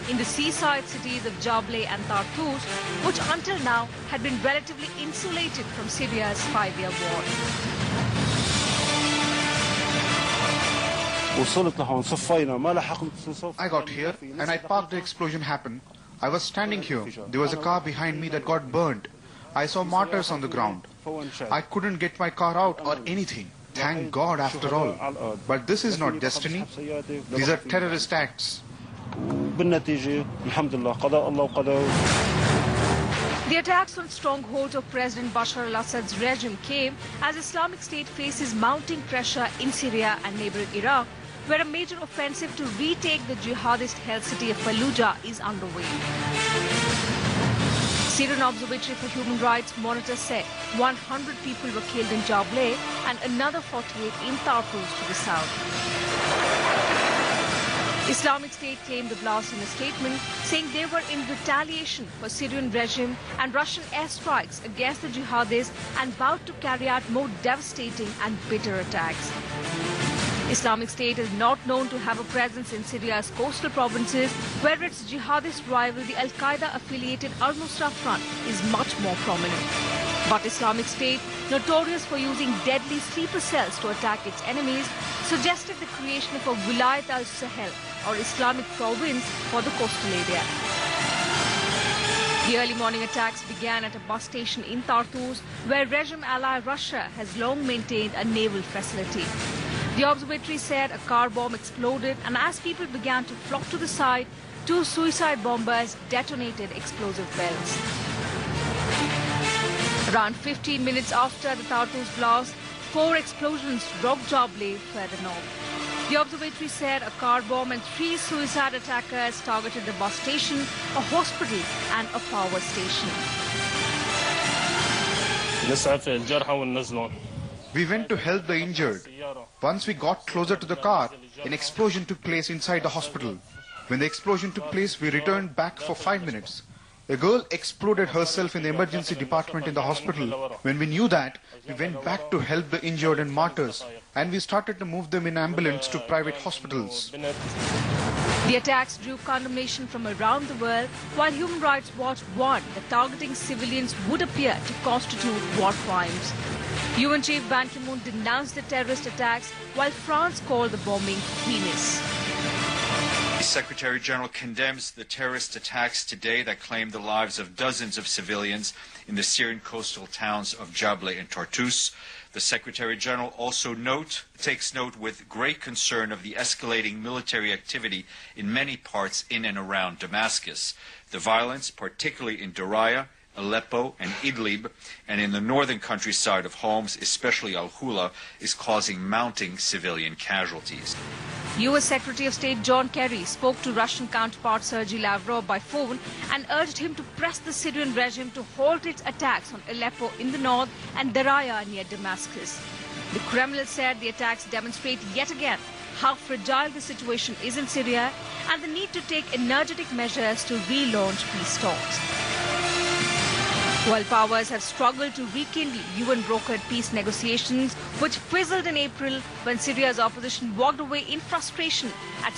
in the seaside cities of Jableh and Tartus, which until now had been relatively insulated from Syria's 5-year war. I got here and I parked, the explosion happened. I was standing here. There was a car behind me that got burned. I saw mortars on the ground. I couldn't get my car out or anything. Thank God after all. But this is not destiny. These are terrorist acts. The attacks on strongholds of President Bashar al-Assad's regime came as Islamic State faces mounting pressure in Syria and neighboring Iraq, where a major offensive to retake the jihadist-held city of Fallujah is underway. Syrian Observatory for Human Rights monitor said 100 people were killed in Jableh and another 48 in Tartus to the south. Islamic State claimed the blast in a statement, saying they were in retaliation for Syrian regime and Russian airstrikes against the jihadists and vowed to carry out more devastating and bitter attacks. Islamic State is not known to have a presence in Syria's coastal provinces, where its jihadist rival, the Al-Qaeda-affiliated Al-Nusra Front, is much more prominent. But Islamic State, notorious for using deadly sleeper cells to attack its enemies, suggested the creation of a Wilayat al-Sahel, or Islamic province, for the coastal area. The early morning attacks began at a bus station in Tartus, where regime ally Russia has long maintained a naval facility. The observatory said a car bomb exploded, and as people began to flock to the site, 2 suicide bombers detonated explosive bells. Around 15 minutes after the Tartus blast, 4 explosions rocked Jableh further north. The observatory said a car bomb and 3 suicide attackers targeted the bus station, a hospital and a power station. We went to help the injured. Once we got closer to the car, an explosion took place inside the hospital. When the explosion took place, we returned back for 5 minutes. A girl exploded herself in the emergency department in the hospital. When we knew that, we went back to help the injured and martyrs, and we started to move them in ambulance to private hospitals. The attacks drew condemnation from around the world, while Human Rights Watch warned that targeting civilians would appear to constitute war crimes. UN Chief Ban Ki-moon denounced the terrorist attacks, while France called the bombing heinous. The Secretary General condemns the terrorist attacks today that claimed the lives of dozens of civilians in the Syrian coastal towns of Jableh and Tartus. The Secretary General also takes note with great concern of the escalating military activity in many parts in and around Damascus. The violence, particularly in Daraya, Aleppo and Idlib, and in the northern countryside of Homs, especially Al-Hula, is causing mounting civilian casualties. U.S. Secretary of State John Kerry spoke to Russian counterpart Sergei Lavrov by phone and urged him to press the Syrian regime to halt its attacks on Aleppo in the north and Daraya near Damascus. The Kremlin said the attacks demonstrate yet again how fragile the situation is in Syria and the need to take energetic measures to relaunch peace talks. World powers have struggled to rekindle UN-brokered peace negotiations, which fizzled in April when Syria's opposition walked away in frustration at